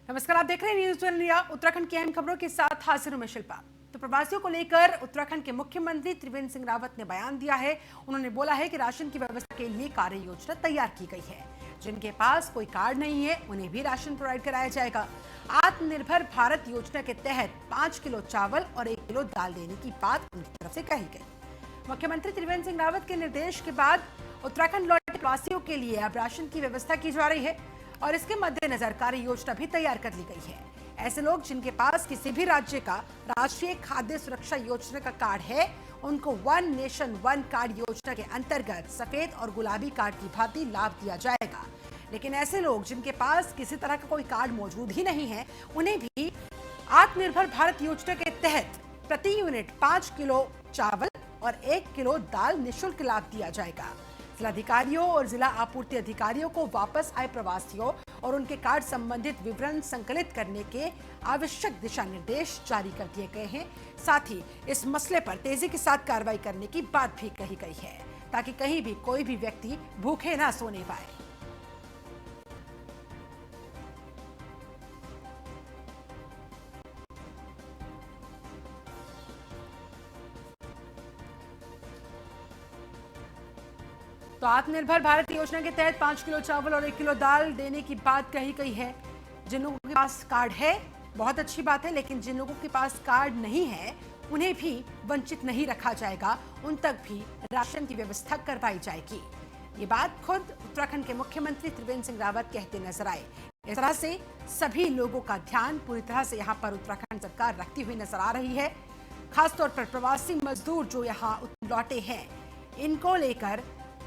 नमस्कार, आप देख रहे हैं न्यूज़ 12 इंडिया। उत्तराखंड की अहम खबरों के साथ हाजिर हूं मैं शिल्पा। तो प्रवासियों को लेकर उत्तराखंड के मुख्यमंत्री त्रिवेंद्र सिंह रावत ने बयान दिया है। उन्होंने बोला है कि राशन की व्यवस्था के लिए कार्य योजना तैयार की गई है। जिनके पास कोई कार्ड नहीं है उन्हें भी राशन प्रोवाइड कराया जाएगा। आत्मनिर्भर भारत योजना के तहत 5 किलो चावल और 1 किलो दाल देने की बात उनकी तरफ से कही गई। मुख्यमंत्री त्रिवेंद्र सिंह रावत के निर्देश के बाद उत्तराखंड लौटे प्रवासियों के लिए अब राशन की व्यवस्था की जा रही है और इसके मद्देनजर कार्य योजना भी तैयार कर ली गई है। ऐसे लोग जिनके पास किसी भी राज्य का राष्ट्रीय खाद्य सुरक्षा योजना का कार्ड है, उनको वन नेशन वन कार्ड योजना के अंतर्गत सफेद और गुलाबी कार्ड की भांति लाभ दिया जाएगा। लेकिन ऐसे लोग जिनके पास किसी तरह का कोई कार्ड मौजूद ही नहीं है, उन्हें भी आत्मनिर्भर भारत योजना के तहत प्रति यूनिट 5 किलो चावल और 1 किलो दाल निःशुल्क लाभ दिया जाएगा। जिलाधिकारियों और जिला आपूर्ति अधिकारियों को वापस आए प्रवासियों और उनके कार्ड संबंधित विवरण संकलित करने के आवश्यक दिशा निर्देश जारी कर दिए गए हैं। साथ ही इस मसले पर तेजी के साथ कार्रवाई करने की बात भी कही गई है, ताकि कहीं भी कोई भी व्यक्ति भूखे ना सोने पाए। तो आत्मनिर्भर भारत योजना के तहत 5 किलो चावल और 1 किलो दाल देने की बात कही गई है। जिन लोगों के पास कार्ड है बहुत अच्छी बात है, लेकिन जिन लोगों के पास कार्ड नहीं है उन्हें भी वंचित नहीं रखा जाएगा, उन तक भी राशन की व्यवस्था करवाई जाएगी। ये बात खुद उत्तराखंड के मुख्यमंत्री त्रिवेंद्र सिंह रावत कहते नजर आए। इस तरह से सभी लोगों का ध्यान पूरी तरह से यहाँ पर उत्तराखंड सरकार रखती हुई नजर आ रही है। खासतौर पर प्रवासी मजदूर जो यहाँ लौटे हैं, इनको लेकर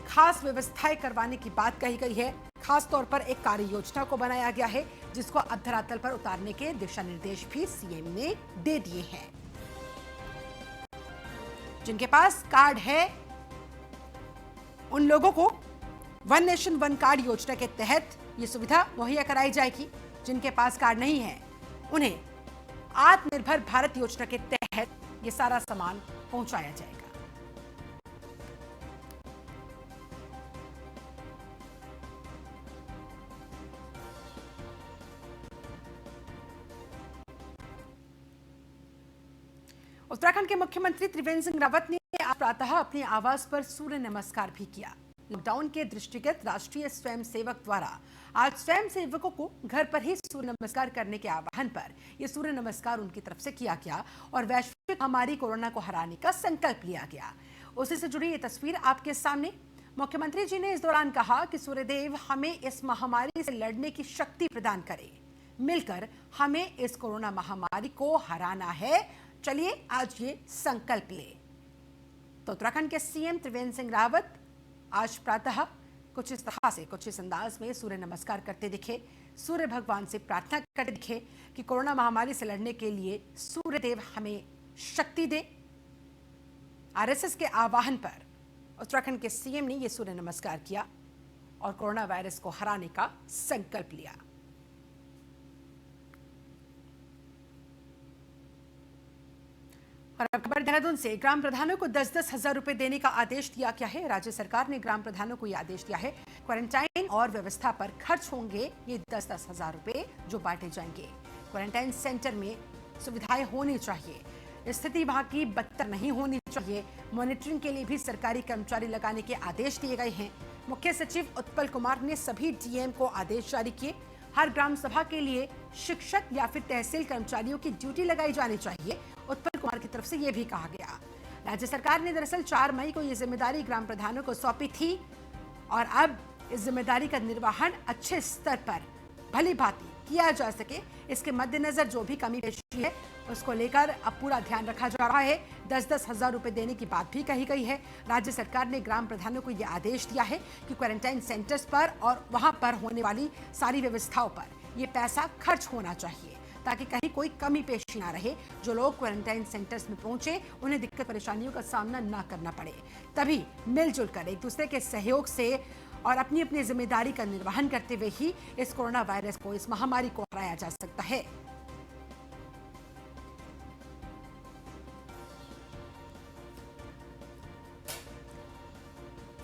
खास व्यवस्थाएं करवाने की बात कही गई है। खास तौर पर एक कार्य योजना को बनाया गया है, जिसको अब धरातल पर उतारने के दिशा निर्देश भी सीएम ने दे दिए हैं। जिनके पास कार्ड है उन लोगों को वन नेशन वन कार्ड योजना के तहत ये सुविधा मुहैया कराई जाएगी। जिनके पास कार्ड नहीं है उन्हें आत्मनिर्भर भारत योजना के तहत ये सारा सामान पहुंचाया जाएगा। उत्तराखंड के मुख्यमंत्री त्रिवेंद्र सिंह रावत ने आज प्रातः अपने आवास पर सूर्य नमस्कार भी किया। लॉकडाउन के दृष्टिगत राष्ट्रीय स्वयंसेवक द्वारा आज स्वयंसेवकों को घर पर ही सूर्य नमस्कार करने के आह्वान पर यह सूर्य नमस्कार उनकी तरफ से किया गया और वैश्विक महामारी कोरोना को हराने का संकल्प लिया गया। उसी से जुड़ी ये तस्वीर आपके सामने। मुख्यमंत्री जी ने इस दौरान कहा कि सूर्यदेव हमें इस महामारी से लड़ने की शक्ति प्रदान करे। मिलकर हमें इस कोरोना महामारी को हराना है। चलिए आज ये संकल्प ले। तो उत्तराखंड के सीएम त्रिवेंद्र सिंह रावत आज प्रातः कुछ इस तरह से, कुछ इस अंदाज में सूर्य नमस्कार करते दिखे। सूर्य भगवान से प्रार्थना करते दिखे कि कोरोना महामारी से लड़ने के लिए सूर्यदेव हमें शक्ति दे। आरएसएस के आह्वान पर उत्तराखंड के सीएम ने यह सूर्य नमस्कार किया और कोरोना वायरस को हराने का संकल्प लिया। और अब खबर देहरादून से। ग्राम प्रधानों को 10-10 हजार रुपए देने का आदेश दिया गया है। राज्य सरकार ने ग्राम प्रधानों को यह आदेश दिया है। क्वारंटाइन और व्यवस्था पर खर्च होंगे ये 10-10 हजार रुपए जो बांटे जाएंगे। क्वारंटाइन सेंटर में सुविधाएं होनी चाहिए, स्थिति वहां की बदतर नहीं होनी चाहिए। मॉनिटरिंग के लिए भी सरकारी कर्मचारी लगाने के आदेश दिए गए हैं। मुख्य सचिव उत्पल कुमार ने सभी डीएम को आदेश जारी किए। हर ग्राम सभा के लिए शिक्षक या फिर तहसील कर्मचारियों की ड्यूटी लगाई जानी चाहिए। उत्पल कुमार की तरफ से यह भी कहा गया। राज्य सरकार ने दरअसल 4 मई को यह जिम्मेदारी ग्राम प्रधानों को सौंपी थी और अब इस जिम्मेदारी का निर्वहन अच्छे स्तर पर भली भांति किया जा सके, इसके मद्देनजर जो भी कमी पेशी है उसको लेकर अब पूरा ध्यान रखा जा रहा है। 10-10 हजार रुपए देने की बात भी कही गई है। राज्य सरकार ने ग्राम प्रधानों को यह आदेश दिया है कि क्वारंटाइन सेंटर्स पर और वहां पर होने वाली सारी व्यवस्थाओं पर यह पैसा खर्च होना चाहिए, ताकि कहीं कोई कमी पेशी ना रहे। जो लोग क्वारंटाइन सेंटर्स में पहुंचे उन्हें दिक्कत परेशानियों का सामना ना करना पड़े। तभी मिलजुल कर एक दूसरे के सहयोग से और अपनी अपनी जिम्मेदारी का निर्वहन करते हुए ही इस कोरोना वायरस को, इस महामारी को हराया जा सकता है।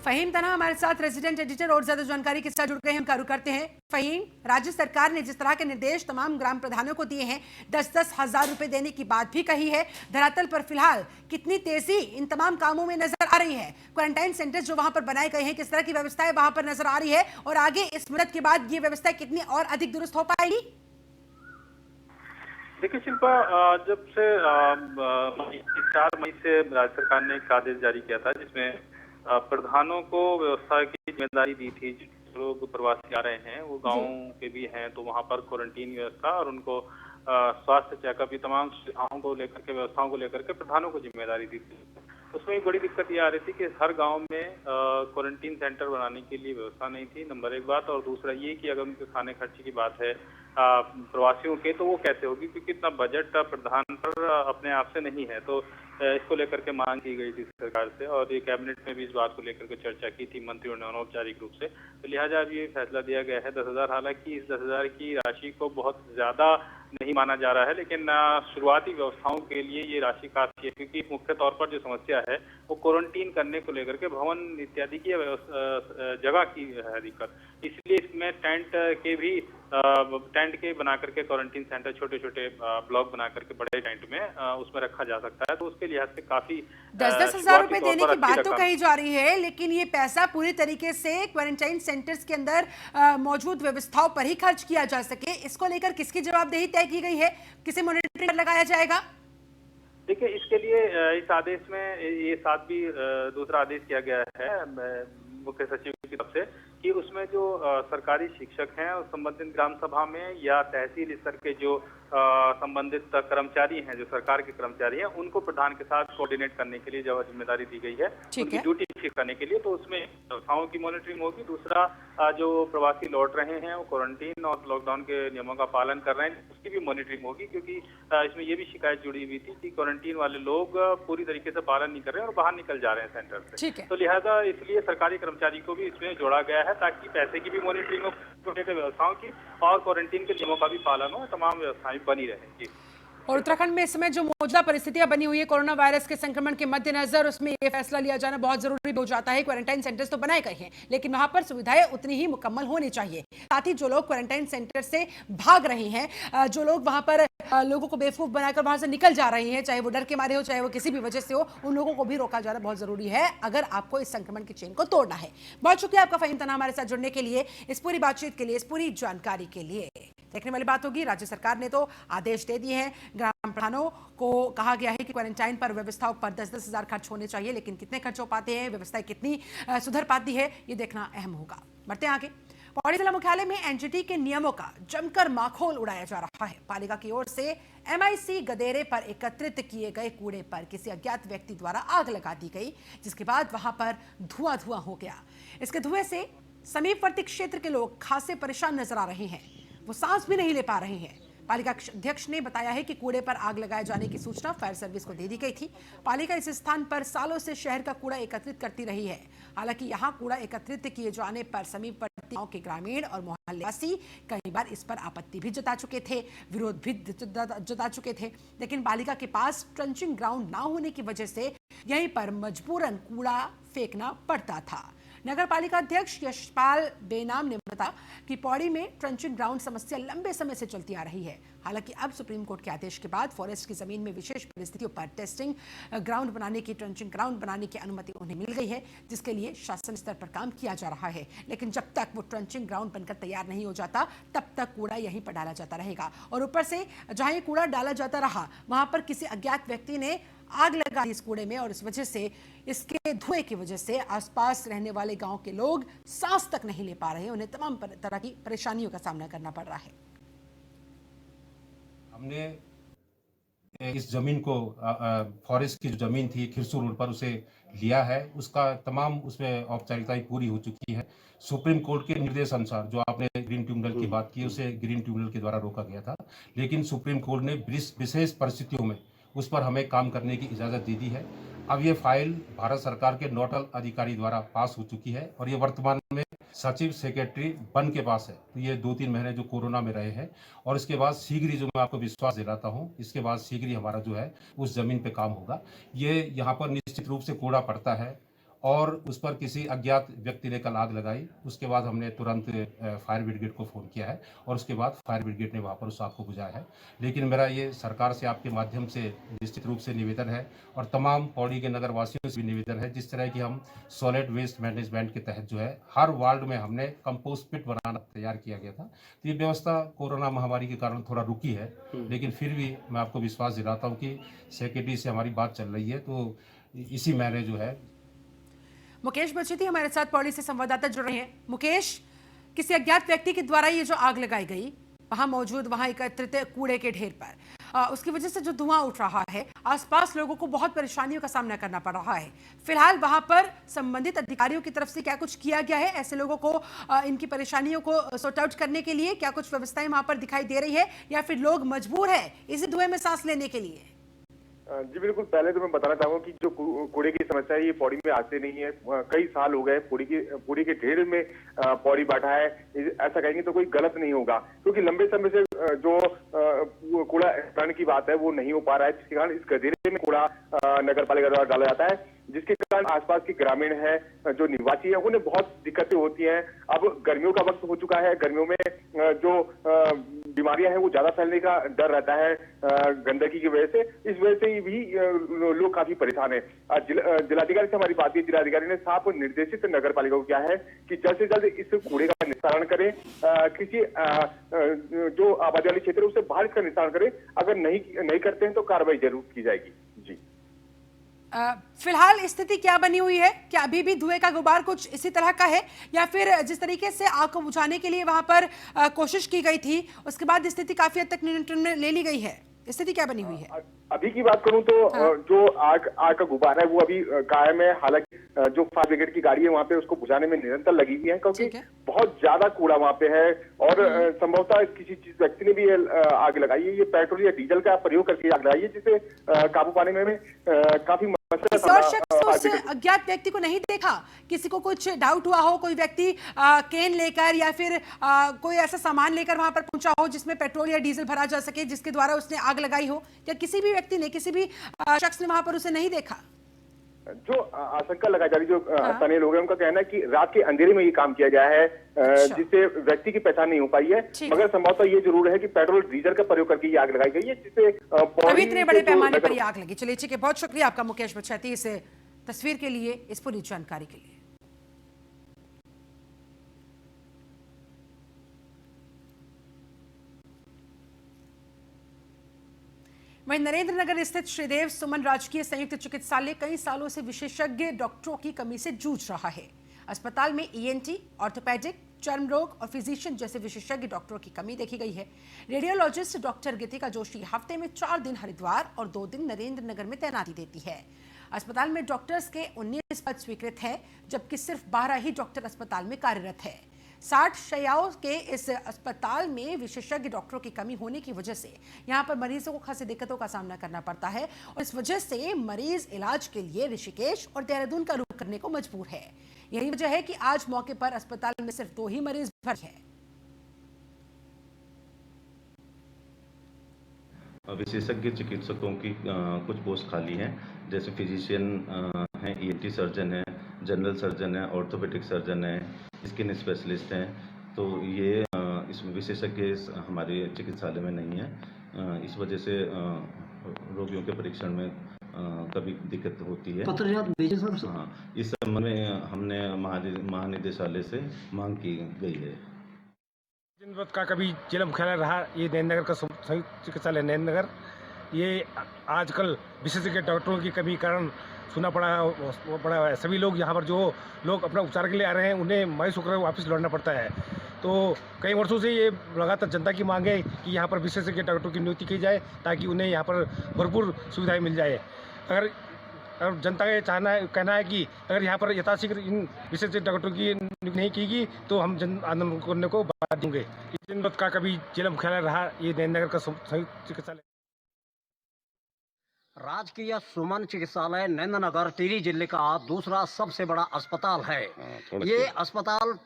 फहीम तना हमारे साथ रेजिडेंट एडिटर और ज्यादा जानकारी के साथ जुड़ गए हैं, हम रुख करते हैं। फहीम, राज्य सरकार ने जिस तरह के निर्देश तमाम ग्राम प्रधानों को दिए हैं, 10-10 हजार रुपए देने की बात भी कही है, धरातल पर फिलहाल कितनी तेजी इन तमाम कामों में नजर आ रही है? क्वारंटाइन सेंटर जो वहां पर बनाए गए हैं, किस तरह की व्यवस्थाएं वहां पर नजर आ रही है, और आगे इस मदद के बाद ये व्यवस्था कितनी और अधिक दुरुस्त हो पाएगी? देखिए शिल्पा, जब से 4 मई से राज्य सरकार ने एक आदेश जारी किया था जिसमें प्रधानों को व्यवस्था की जिम्मेदारी दी थी। जो लोग प्रवासी आ रहे हैं वो गांव के भी हैं, तो वहां पर क्वारंटीन व्यवस्था और उनको स्वास्थ्य चेकअप, ये तमाम सुविधाओं को लेकर के, व्यवस्थाओं को लेकर के प्रधानों को जिम्मेदारी दी थी। उसमें एक बड़ी दिक्कत ये आ रही थी कि हर गांव में क्वारंटीन सेंटर बनाने के लिए व्यवस्था नहीं थी, नंबर एक बात। और दूसरा ये कि अगर उनके खाने खर्चे की बात है प्रवासियों के, तो वो कैसे होगी, क्योंकि इतना बजट प्रधान पर अपने आप से नहीं है। तो इसको लेकर के मांग की गई थी सरकार से, और ये कैबिनेट में भी इस बात को लेकर के चर्चा की थी मंत्रियों ने अनौपचारिक रूप से। तो लिहाजा अब ये फैसला दिया गया है 10,000। हालांकि इस 10,000 की राशि को बहुत ज्यादा नहीं माना जा रहा है, लेकिन शुरुआती व्यवस्थाओं के लिए ये राशि काफी है, क्योंकि मुख्य तौर पर जो समस्या है वो क्वारंटीन करने को लेकर के भवन इत्यादि की जगह की है दिक्कत। इसलिए इसमें टेंट के बना करके क्वारंटीन सेंटर, छोटे छोटे ब्लॉक बना करके बड़े टेंट में उसमें रखा जा सकता है। तो उसके लिहाज से काफी 10-10 हजार रुपए देने की बात तो कही जा रही है, लेकिन ये पैसा पूरी तरीके से क्वारंटाइन सेंटर्स के अंदर मौजूद व्यवस्थाओं पर ही खर्च किया जा सके, इसको लेकर किसकी जवाबदेही तय की गई है? किसे मॉनिटरिंग पर लगाया जाएगा? देखिए, इसके लिए इस आदेश में ये साथ भी दूसरा आदेश किया गया है मुख्य सचिव की तरफ से कि उसमें जो सरकारी शिक्षक हैं और संबंधित ग्राम सभा में या तहसील स्तर के जो संबंधित कर्मचारी हैं, जो सरकार के कर्मचारी हैं, उनको प्रधान के साथ कोऑर्डिनेट करने के लिए जो जिम्मेदारी दी गई है, उनकी ड्यूटी ठीक करने के लिए। तो उसमें व्यवस्थाओं की मॉनिटरिंग होगी। दूसरा, जो प्रवासी लौट रहे हैं वो क्वारंटीन और लॉकडाउन के नियमों का पालन कर रहे हैं, उसकी भी मॉनिटरिंग होगी। क्योंकि इसमें ये भी शिकायत जुड़ी हुई थी कि क्वारंटीन वाले लोग पूरी तरीके से पालन नहीं कर रहे हैं और बाहर निकल जा रहे हैं सेंटर से। तो लिहाजा इसलिए सरकारी कर्मचारी को भी इसमें जोड़ा गया है, ताकि पैसे की भी मॉनिटरिंग हो, व्यवस्थाओं की, और क्वारंटीन के नियमों का भी पालन हो, तमाम व्यवस्थाएं बनी रहेंगी। और उत्तराखंड में इस समय जो मौजूदा परिस्थितियां बनी हुई है कोरोना वायरस के संक्रमण के मद्देनजर, उसमें यह फैसला लिया जाना बहुत जरूरी हो जाता है। क्वारंटाइन सेंटर्स तो बनाए गए हैं, लेकिन वहां पर सुविधाएं उतनी ही मुकम्मल होनी चाहिए। साथ ही जो लोग क्वारंटाइन सेंटर से भाग रहे हैं, जो लोग वहां पर लोगों को बेवकूफ बनाकर वहां से निकल जा रहे हैं, चाहे वो डर के मारे हो, चाहे वो किसी भी वजह से हो, उन लोगों को भी रोका जाना बहुत जरूरी है अगर आपको इस संक्रमण की चेन को तोड़ना है। बहुत शुक्रिया आपका फहीम तना हमारे साथ जुड़ने के लिए, इस पूरी बातचीत के लिए, इस पूरी जानकारी के लिए। देखने वाली बात होगी, राज्य सरकार ने तो आदेश दे दिए हैं, ग्राम प्रधानों को कहा गया है कि क्वारंटाइन पर व्यवस्थाओं पर 10-10 हजार खर्च होने चाहिए, लेकिन कितने खर्च हो पाते हैं, व्यवस्थाएं कितनी सुधर पाती है, ये देखना अहम होगा। बढ़ते हैं आगे। पौड़ी जिला मुख्यालय में एनजीटी के नियमों का जमकर माखोल उड़ाया जा रहा है। पालिका की ओर से एमआईसी गदेरे पर एकत्रित किए गए कूड़े पर किसी अज्ञात व्यक्ति द्वारा आग लगा दी गई, जिसके बाद वहां पर धुआं हो गया। इसके धुएं से समीपवर्ती क्षेत्र के लोग खासे परेशान नजर आ रहे हैं, वो सांस भी नहीं ले पा रहे हैं। पालिका अध्यक्ष ने बताया है कि कूड़े पर आग लगाए जाने की सूचना फायर सर्विस को दे दी गई थी। पालिका इस स्थान पर सालों से शहर का कूड़ा एकत्रित करती रही है। हालांकि यहां कूड़ा एकत्रित किए जाने पर समीपवर्ती गांव के ग्रामीण और मोहल्लेवासी कई बार इस पर आपत्ति भी जता चुके थे, विरोध भी जता चुके थे, लेकिन पालिका के पास ट्रंचिंग ग्राउंड ना होने की वजह से यहीं पर मजबूरन कूड़ा फेंकना पड़ता था। नगर पालिका अध्यक्ष यशपाल बेनाम ने बताया कि पौड़ी में ट्रंचिंग ग्राउंड समस्या लंबे समय से चलती आ रही है। हालांकि अब सुप्रीम कोर्ट के आदेश के बाद फॉरेस्ट की जमीन में विशेष परिस्थितियों पर टेस्टिंग ग्राउंड बनाने की, ट्रंचिंग ग्राउंड बनाने की अनुमति उन्हें मिल गई है, जिसके लिए शासन स्तर पर काम किया जा रहा है। लेकिन जब तक वो ट्रंचिंग ग्राउंड बनकर तैयार नहीं हो जाता, तब तक कूड़ा यहीं पर डाला जाता रहेगा। और ऊपर से जहां ये कूड़ा डाला जाता रहा, वहां पर किसी अज्ञात व्यक्ति ने आग लगा दी इस कूड़े में, और इस वजह से, इसके धुएं की वजह से आसपास रहने वाले गांव के लोग सांस तक नहीं ले पा रहे हैं। उन्हें तमाम तरह की परेशानियों का सामना करना पड़ रहा है। हमने इस जमीन को फॉरेस्ट की जो जमीन थी खिरसू रोड पर, उसे लिया है। उसका तमाम उसमें औपचारिकताएं पूरी हो चुकी है। सुप्रीम कोर्ट के निर्देश अनुसार जो आपने ग्रीन ट्रिब्यूनल की बात की, उसे ग्रीन ट्रिब्यूनल के द्वारा रोका गया था, लेकिन सुप्रीम कोर्ट ने विशेष परिस्थितियों में उस पर हमें काम करने की इजाज़त दे दी है। अब ये फाइल भारत सरकार के नोडल अधिकारी द्वारा पास हो चुकी है और ये वर्तमान में सचिव सेक्रेटरी बन के पास है। तो ये 2-3 महीने जो कोरोना में रहे हैं, और इसके बाद शीघ्र ही, जो मैं आपको विश्वास दिलाता हूँ, इसके बाद शीघ्र ही हमारा जो है उस जमीन पे काम होगा। ये यहाँ पर निश्चित रूप से कूड़ा पड़ता है और उस पर किसी अज्ञात व्यक्ति ने कल आग लगाई। उसके बाद हमने तुरंत फायर ब्रिगेड को फ़ोन किया है और उसके बाद फायर ब्रिगेड ने वहाँ पर उस आग को बुझाया है। लेकिन मेरा ये सरकार से आपके माध्यम से निश्चित रूप से निवेदन है और तमाम पौड़ी के नगर वासियों से भी निवेदन है, जिस तरह की हम सॉलिड वेस्ट मैनेजमेंट के तहत जो है हर वार्ड में हमने कंपोस्ट पिट बनाना तैयार किया गया था। तो ये व्यवस्था कोरोना महामारी के कारण थोड़ा रुकी है, लेकिन फिर भी मैं आपको विश्वास दिलाता हूँ कि सेक्रेटरी से हमारी बात चल रही है, तो इसी महीने जो है। मुकेश बचेती हमारे साथ पौड़ी से संवाददाता जुड़ रहे हैं। मुकेश, किसी अज्ञात व्यक्ति के द्वारा ये जो आग लगाई गई वहां मौजूद वहां एकत्रित कूड़े के ढेर पर, उसकी वजह से जो धुआं उठ रहा है, आसपास लोगों को बहुत परेशानियों का सामना करना पड़ रहा है। फिलहाल वहां पर संबंधित अधिकारियों की तरफ से क्या कुछ किया गया है ऐसे लोगों को इनकी परेशानियों को सॉर्ट आउट करने के लिए? क्या कुछ व्यवस्थाएं वहां पर दिखाई दे रही है या फिर लोग मजबूर है इसी धुएं में सांस लेने के लिए? जी बिल्कुल, पहले तो मैं बताना चाहूंगा कि जो कूड़े की समस्या है ये पौड़ी में आज से नहीं है। कई साल हो गए कूड़े के ढेर में पौड़ी बैठा है। ऐसा कहेंगे तो कोई गलत नहीं होगा, क्योंकि लंबे समय से जो कूड़ा हटाने की बात है वो नहीं हो पा रहा है, जिसके कारण इस गधेरे में कूड़ा नगर पालिका द्वारा डाला जाता है, जिसके कारण आसपास के ग्रामीण है जो निवासी है उन्हें बहुत दिक्कतें होती हैं। अब गर्मियों का वक्त हो चुका है, गर्मियों में जो बीमारियां हैं वो ज्यादा फैलने का डर रहता है गंदगी की वजह से। इस वजह से भी लोग काफी परेशान है। जिलाधिकारी से हमारी बात हुई, जिलाधिकारी ने साफ निर्देशित नगर पालिका को किया है कि जल्द से जल्द इस कूड़े का निस्तारण करें, किसी जो आबादी वाले क्षेत्र है उससे बाहर इसका निस्तारण करें। अगर नहीं करते हैं तो कार्रवाई जरूर की जाएगी। जी फिलहाल स्थिति क्या बनी हुई है? क्या अभी भी धुएं का गुबार कुछ इसी तरह का है या फिर जिस तरीके से आग को बुझाने के लिए वहां पर कोशिश की गई थी उसके बाद स्थिति काफी हद तक नियंत्रण में ले ली गई है? स्थिति क्या बनी हुई है? अभी की बात करूं तो जो आग का गुबार है वो अभी कायम है। हालांकि जो फायर ब्रिगेड की गाड़ी है वहां पे उसको बुझाने में निरंतर लगी हुई है, क्योंकि बहुत ज्यादा कूड़ा वहां पे है और संभवतः किसी व्यक्ति ने भी आग लगाई है। ये पेट्रोल या डीजल का प्रयोग करके आग लगाई है, जिसे काबू पाने में काफी किसी और शख्स उस अज्ञात व्यक्ति को नहीं देखा? किसी को कुछ डाउट हुआ हो, कोई व्यक्ति केन लेकर या फिर कोई ऐसा सामान लेकर वहां पर पहुंचा हो जिसमें पेट्रोल या डीजल भरा जा सके, जिसके द्वारा उसने आग लगाई हो? या किसी भी व्यक्ति ने, किसी भी शख्स ने वहां पर उसे नहीं देखा? जो आशंका लगाई जा रही, जो स्थानीय लोग हैं उनका कहना है कि रात के अंधेरे में ये काम किया गया है, जिससे व्यक्ति की पहचान नहीं हो पाई है। मगर संभवतः ये जरूर है कि पेट्रोल डीजल का प्रयोग करके ये आग लगाई गई है, जिससे अभी इतने बड़े पैमाने पर ये आग लगी। चलिए ठीक है, बहुत शुक्रिया आपका मुकेश बचेती इस तस्वीर के लिए, इस पूरी जानकारी के लिए। वहीं नरेंद्रनगर स्थित श्रीदेव सुमन राजकीय संयुक्त चिकित्सालय कई सालों से विशेषज्ञ डॉक्टरों की कमी से जूझ रहा है। अस्पताल में ईएनटी, ऑर्थोपेडिक, चर्म रोग और फिजिशियन जैसे विशेषज्ञ डॉक्टरों की कमी देखी गई है। रेडियोलॉजिस्ट डॉक्टर गीतिका जोशी हफ्ते में 4 दिन हरिद्वार और 2 दिन नरेंद्रनगर में तैनाती देती है। अस्पताल में डॉक्टर्स के 19 पद स्वीकृत है, जबकि सिर्फ 12 ही डॉक्टर अस्पताल में कार्यरत है। 60 शैय्याओं के इस अस्पताल में विशेषज्ञ डॉक्टरों की कमी होने की वजह से यहां पर मरीजों को खासी दिक्कतों का सामना करना पड़ता है और इस वजह से मरीज इलाज के लिए ऋषिकेश और देहरादून का रुख करने को मजबूर है। यही वजह है कि आज मौके पर अस्पताल में सिर्फ 2 ही मरीज भर्ती हैं। विशेषज्ञ चिकित्सकों की कुछ पोस्ट खाली हैं, जैसे फिजिशियन हैं, ईएनटी सर्जन है, जनरल सर्जन है, ऑर्थोपेडिक सर्जन है, स्किन स्पेशलिस्ट हैं। तो ये इसमें विशेषज्ञ हमारे चिकित्सालय में नहीं है। इस वजह से रोगियों के परीक्षण में कभी दिक्कत होती है। हाँ, इस संबंध में हमने महानिदेशालय से मांग की गई है। जनपद का कभी जिला मुख्यालय रहा ये नरेंद्रनगर का संयुक्त चिकित्सालय नरेंद्रनगर। ये आजकल विशेषज्ञ डॉक्टरों की कमी कारण सुना पड़ा है। सभी लोग यहाँ पर जो लोग अपना उपचार के लिए आ रहे हैं उन्हें मायूस होकर वापस लौटना पड़ता है। तो कई वर्षों से ये लगातार जनता की मांग है कि यहाँ पर विशेषज्ञ डॉक्टरों की नियुक्ति की जाए, ताकि उन्हें यहाँ पर भरपूर सुविधाएं मिल जाए। अगर जनता का कहना है कि अगर यहाँ पर यथाशीघ्र इन विशेषज्ञ डॉक्टरों की नियुक्ति नहीं की गई तो हम जन आंदोलन करने को बाध्य होंगे। जनपद का कभी जिला मुख्यालय रहा ये नरेंद्रनगर का संयुक्त चिकित्सालय। राजकीय सुमन चिकित्सालय नरेंद्रनगर टिहरी जिले का दूसरा सबसे बड़ा अस्पताल है। ये अस्पताल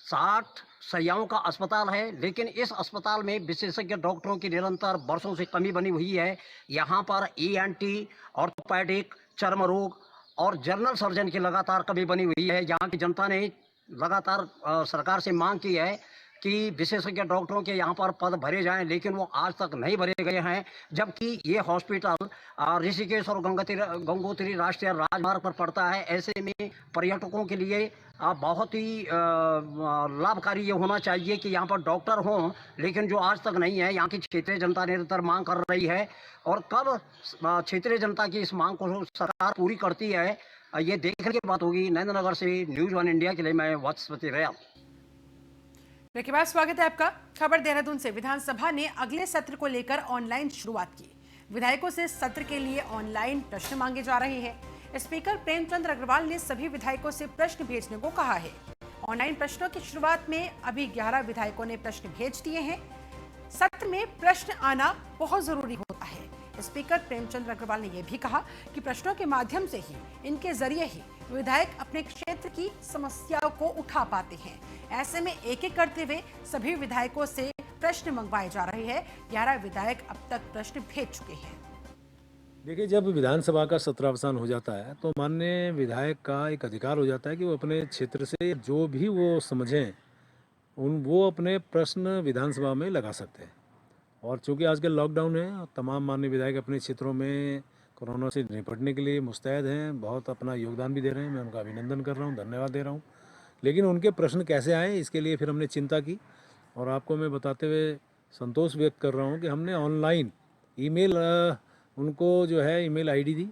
60 शैय्याओं का अस्पताल है, लेकिन इस अस्पताल में विशेषज्ञ डॉक्टरों की निरंतर वर्षों से कमी बनी हुई है। यहाँ पर ईएनटी, ऑर्थोपेडिक, चर्म रोग और जनरल सर्जन की लगातार कमी बनी हुई है। यहाँ की जनता ने लगातार सरकार से मांग की है कि विशेषज्ञ डॉक्टरों के यहाँ पर पद भरे जाएं, लेकिन वो आज तक नहीं भरे गए हैं। जबकि ये हॉस्पिटल ऋषिकेश और गंगोत्री राष्ट्रीय राजमार्ग पर पड़ता है। ऐसे में पर्यटकों के लिए बहुत ही लाभकारी ये होना चाहिए कि यहाँ पर डॉक्टर हों, लेकिन जो आज तक नहीं है। यहाँ की क्षेत्रीय जनता निरंतर मांग कर रही है और कब क्षेत्रीय जनता की इस मांग को सरकार पूरी करती है, ये देखने की बात होगी। नरेंद्र नगर से न्यूज़ 1 इंडिया के लिए मैं वत्सपति रयाल। ब्रेक के बाद स्वागत है आपका। खबर देहरादून से। विधानसभा ने अगले सत्र को लेकर ऑनलाइन शुरुआत की। विधायकों से सत्र के लिए ऑनलाइन प्रश्न मांगे जा रहे हैं। स्पीकर प्रेमचंद अग्रवाल ने सभी विधायकों से प्रश्न भेजने को कहा है। ऑनलाइन प्रश्नों की शुरुआत में अभी 11 विधायकों ने प्रश्न भेज दिए हैं। सत्र में प्रश्न आना बहुत जरूरी होता है। स्पीकर प्रेमचंद अग्रवाल ने यह भी कहा कि प्रश्नों के माध्यम से ही, इनके जरिए ही विधायक अपने क्षेत्र की समस्याओं को उठा पाते हैं। ऐसे में एक एक करते हुए सभी विधायकों से प्रश्न मंगवाए जा रहे हैं। 11 विधायक अब तक प्रश्न भेज चुके हैं। देखिए, जब विधानसभा का सत्रावसान हो जाता है तो माननीय विधायक का एक अधिकार हो जाता है कि वो अपने क्षेत्र से जो भी वो समझें वो अपने प्रश्न विधानसभा में लगा सकते हैं। और चूँकि आजकल लॉकडाउन है, तमाम माननीय विधायक अपने क्षेत्रों में कोरोना से निपटने के लिए मुस्तैद हैं, बहुत अपना योगदान भी दे रहे हैं। मैं उनका अभिनंदन कर रहा हूँ, धन्यवाद दे रहा हूँ। लेकिन उनके प्रश्न कैसे आए, इसके लिए फिर हमने चिंता की और आपको मैं बताते हुए संतोष व्यक्त कर रहा हूँ कि हमने ऑनलाइन ईमेल उनको जो है ईमेल आईडी दी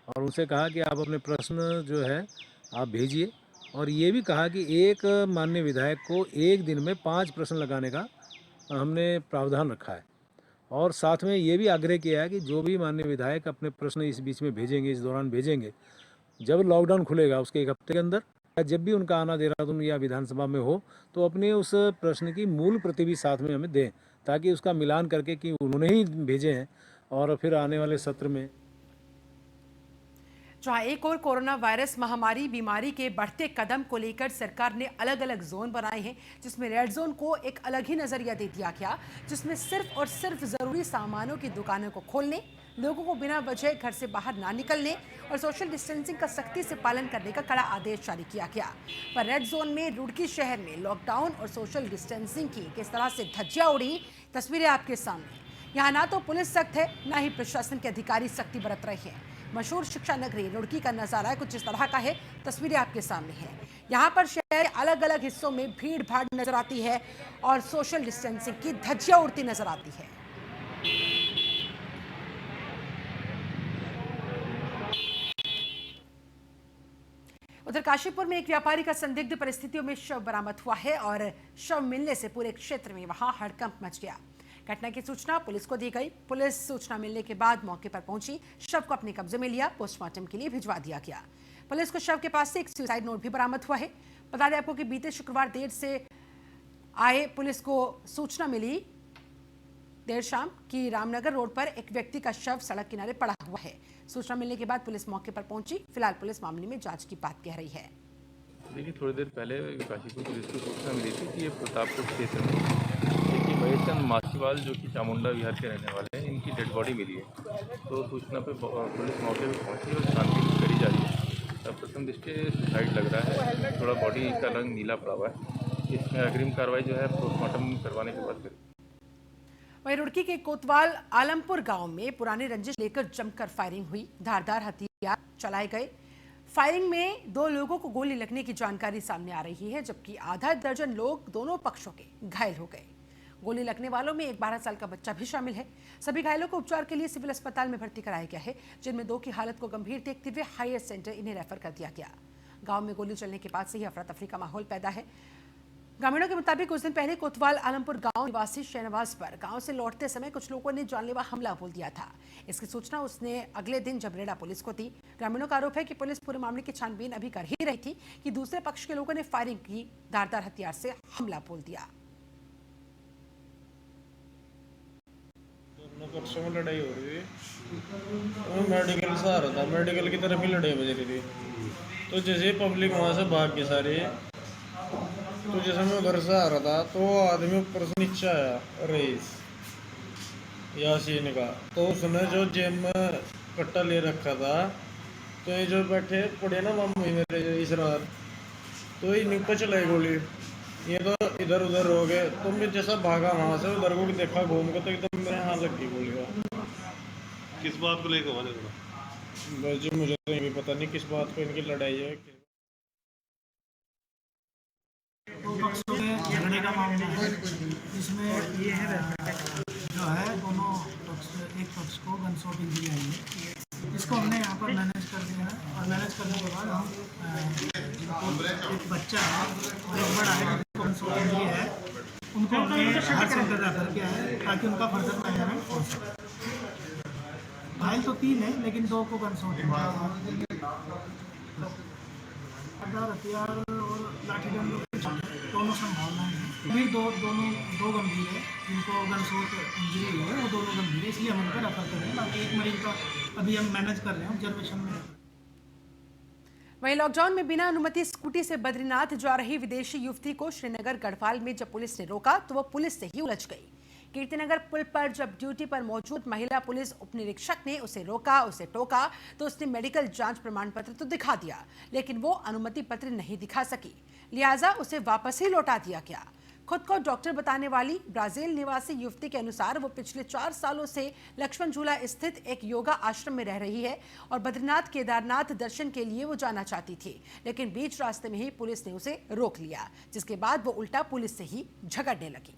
और उनसे कहा कि आप अपने प्रश्न जो है आप भेजिए। और ये भी कहा कि एक माननीय विधायक को एक दिन में 5 प्रश्न लगाने का हमने प्रावधान रखा है। और साथ में ये भी आग्रह किया है कि जो भी माननीय विधायक अपने प्रश्न इस बीच में भेजेंगे, इस दौरान भेजेंगे, जब लॉकडाउन खुलेगा उसके 1 हफ्ते के अंदर, जब भी उनका आना देहरादून या विधानसभा में हो, तो अपने उस प्रश्न की मूल प्रति भी साथ में हमें दें, ताकि उसका मिलान करके कि उन्होंने ही भेजे हैं और फिर आने वाले सत्र में। जहां एक और कोरोना वायरस महामारी बीमारी के बढ़ते कदम को लेकर सरकार ने अलग अलग जोन बनाए हैं, जिसमें रेड जोन को एक अलग ही नजरिया दे दिया गया, जिसमें सिर्फ और सिर्फ जरूरी सामानों की दुकानों को खोलने, लोगों को बिना वजह घर से बाहर ना निकलने और सोशल डिस्टेंसिंग का सख्ती से पालन करने का कड़ा आदेश जारी किया गया। पर रेड जोन में रुड़की शहर में लॉकडाउन और सोशल डिस्टेंसिंग की किस तरह से धज्जियां उड़ी, तस्वीरें आपके सामने। यहाँ ना तो पुलिस सख्त है, ना ही प्रशासन के अधिकारी सख्ती बरत रहे हैं। मशहूर शिक्षा नगरी रुड़की का नजारा कुछ इस तरह का है, तस्वीरें आपके सामने हैं। यहाँ पर शहर के अलग अलग हिस्सों में भीड़ भाड़ नजर आती है और सोशल डिस्टेंसिंग की धज्जियां उड़ती नजर आती है। उधर काशीपुर में एक व्यापारी का संदिग्ध परिस्थितियों में शव बरामद हुआ है और शव मिलने से पूरे क्षेत्र में वहां हड़कंप मच गया। घटना की सूचना पुलिस को दी गई। पुलिस सूचना मिलने के बाद मौके पर पहुंची, शव को अपने कब्जे में लिया, पोस्टमार्टम के लिए भिजवा दिया गया। पुलिस को शव के पास से एक सुसाइड नोट भी बरामद हुआ है। बता दें आपको कि बीते शुक्रवार देर से आए पुलिस को सूचना मिली देर शाम कि रामनगर रोड पर एक व्यक्ति का शव सड़क किनारे पड़ा हुआ है। सूचना मिलने के बाद पुलिस मौके पर पहुंची। फिलहाल पुलिस मामले में जांच की बात कह रही है। देखिए, थोड़ी देर पहले काशीपुर पुलिस को सूचना मिली थी कि ये प्रतापपुर क्षेत्र में देखिए महेश चंद माछीवाल जो कि चामुंडा विहार के रहने वाले हैं, इनकी डेड बॉडी मिली है। तो सूचना पे पुलिस मौके पर पहुंची और छानबीन करी जा रही है। प्रथम दृष्टि सुसाइड लग रहा है, थोड़ा बॉडी का रंग नीला पड़ा हुआ है। इसमें अग्रिम कार्रवाई जो है पोस्टमार्टम करवाने के बाद करें। वहीं रुड़की के कोतवाल आलमपुर गांव में पुरानी रंजिश लेकर जमकर फायरिंग हुई। धारदार हथियार चलाए गए। फायरिंग में 2 लोगों को गोली लगने की जानकारी सामने आ रही है, जबकि आधा दर्जन लोग दोनों पक्षों के घायल हो गए। गोली लगने वालों में एक 12 साल का बच्चा भी शामिल है। सभी घायलों को उपचार के लिए सिविल अस्पताल में भर्ती कराया गया है, जिनमें 2 की हालत को गंभीर देखते हुए हायर सेंटर इन्हें रेफर कर दिया गया। गांव में गोली चलने के बाद से ही अफरा तफरी का माहौल पैदा है। ग्रामीणों के मुताबिक कुछ दिन पहले कोतवाल आलमपुर गांव निवासी शहनवाज पर गांव से लौटते समय कुछ लोगों ने जानलेवा हमला बोल दिया था। इसकी सूचना उसने अगले दिन जबरेड़ा पुलिस को दी। ग्रामीणों का आरोप है कि पुलिस पूरे मामले की छानबीन अभी कर ही रही थी कि दूसरे पक्ष के लोगों ने फायरिंग की, धारदार हथियार से हमला बोल दिया। पक्षों में लड़ाई हो रही थी, मेडिकल से आ रहा था, मेडिकल की तरफ ही लड़ाई बज रही थी। तो जैसे पब्लिक वहाँ से भाग के सारे, तो जैसे मैं उधर से आ रहा था तो आदमी ऊपर से नीचे आया, रईस यासीन का। तो उसने जो जेब में कट्टा ले रखा था तो ये जो बैठे पड़े ना मामू मेरे जो इस रात, तो ये नीचे चले गोली, ये तो इधर उधर हो गए। तो मैं जैसा भागा वहाँ से उधर को देखा घूम के, तो एकदम मेरे हाथ लग गई गोली का। किस बात को लेकर हुआ झगड़ा? बस जी मुझे तो ये भी पता नहीं किस बात को इनकी लड़ाई है। दो पक्षों में झगड़े का मामला है, जिसमें ये है जो है दोनों पक्ष, एक पक्ष को गन शॉट इंजरी आई है, जिसको हमने यहाँ पर मैनेज कर दिया है। और मैनेज करने के बाद हम जिनको एक बच्चा है और एक बड़ा है जिनको गन शॉट इंजरी है, उनको हमने हायर सेंटर रेफर किया है ताकि उनका फर्दर मैनेजमेंट हो सके। घायल तो 3 है, लेकिन 2 को गन शॉट हथियार और लाठी डंडों दोनों संभावनाएं हैं। अभी दो गंभीर है, जिनको गन शॉट इंजरी है वो दोनों गंभीर है, इसलिए हम उनको रेफर कर रहे हैं। बाकी एक मरीज का अभी हम मैनेज कर रहे हैं ऑब्जर्वेशन में। वहीं लॉकडाउन में बिना अनुमति स्कूटी से बद्रीनाथ जा रही विदेशी युवती को श्रीनगर गढ़वाल में जब पुलिस ने रोका तो वो पुलिस से ही उलझ गई। कीर्तिनगर पुल पर जब ड्यूटी पर मौजूद महिला पुलिस उपनिरीक्षक ने उसे रोका, उसे टोका, तो उसने मेडिकल जांच प्रमाण पत्र तो दिखा दिया, लेकिन वो अनुमति पत्र नहीं दिखा सकी, लिहाजा उसे वापस ही लौटा दिया गया। खुद को डॉक्टर बताने वाली ब्राजील निवासी युवती के अनुसार वो पिछले 4 सालों से लक्ष्मण झूला स्थित एक योगा आश्रम में रह रही है और बद्रीनाथ केदारनाथ दर्शन के लिए वो जाना चाहती थी, लेकिन बीच रास्ते में ही पुलिस ने उसे रोक लिया, जिसके बाद वो उल्टा पुलिस से ही झगड़ने लगी।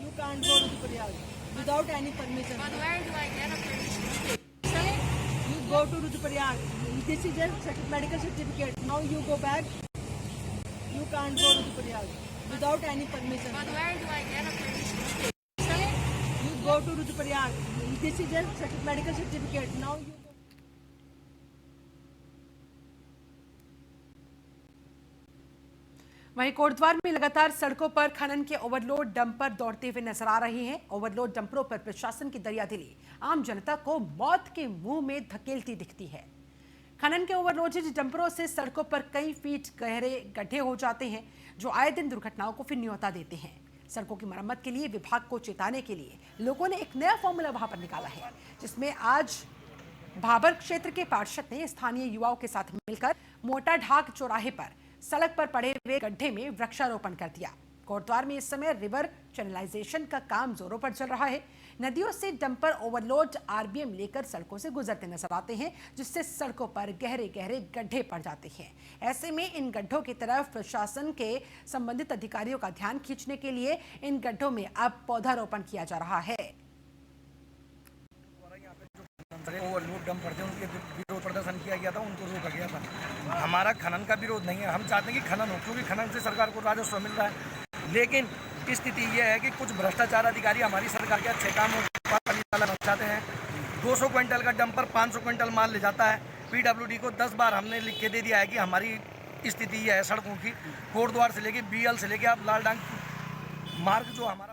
You can't go to Prayag without any permission. But where do I get a permission? You go to Rudraprayag. This is a medical certificate. Now you go back. You can't go to Prayag without any permission. But where do I get a permission? You go to Rudraprayag. This is a medical certificate. Now you. वहीं कोटद्वार में लगातार सड़कों पर खनन के overload dumper दौड़ते हुए नजर आ रहे हैं। ओवरलोड डंपरों पर प्रशासन की दरियादिली आम जनता को मौत के मुंह में धकेलती दिखती है। खनन के ओवरलोडेड डंपरों से सड़कों पर कई फीट गहरे गड्ढे हो जाते हैं, जो आए दिन दुर्घटनाओं को फिर न्योता देते हैं। सड़कों की मरम्मत के लिए विभाग को चेताने के लिए लोगों ने एक नया फॉर्मूला वहां पर निकाला है, जिसमें आज भाबर क्षेत्र के पार्षद ने स्थानीय युवाओं के साथ मिलकर मोटा ढाक चौराहे पर सड़क पर पड़े हुए गड्ढे में वृक्षारोपण कर दिया। कोटद्वार में इस समय रिवर चैनलाइजेशन का काम जोरों पर चल रहा है। नदियों से डंपर ओवरलोड आरबीएम लेकर सड़कों से गुजरते नजर आते हैं, जिससे सड़कों पर गहरे गहरे गड्ढे पड़ जाते हैं। ऐसे में इन गड्ढों की तरफ प्रशासन के संबंधित अधिकारियों का ध्यान खींचने के लिए इन गड्ढों में अब पौधारोपण किया जा रहा है। ओवरलोड डंप पड़ते हैं, उनके विरोध प्रदर्शन किया गया था, उनको रोका गया था। हमारा खनन का विरोध नहीं है, हम चाहते हैं कि खनन हो, क्योंकि खनन से सरकार को राजस्व मिल रहा है। लेकिन स्थिति यह है कि कुछ भ्रष्टाचार अधिकारी हमारी सरकार के अच्छे काम चाहते हैं। 200 क्विंटल का डंपर 500 क्विंटल माल ले जाता है। पीडब्ल्यूडी को 10 बार हमने लिख के दे दिया है कि हमारी स्थिति यह है सड़कों की, कोटद्वार से लेके BL से लेके आप लालडांग मार्ग जो हमारा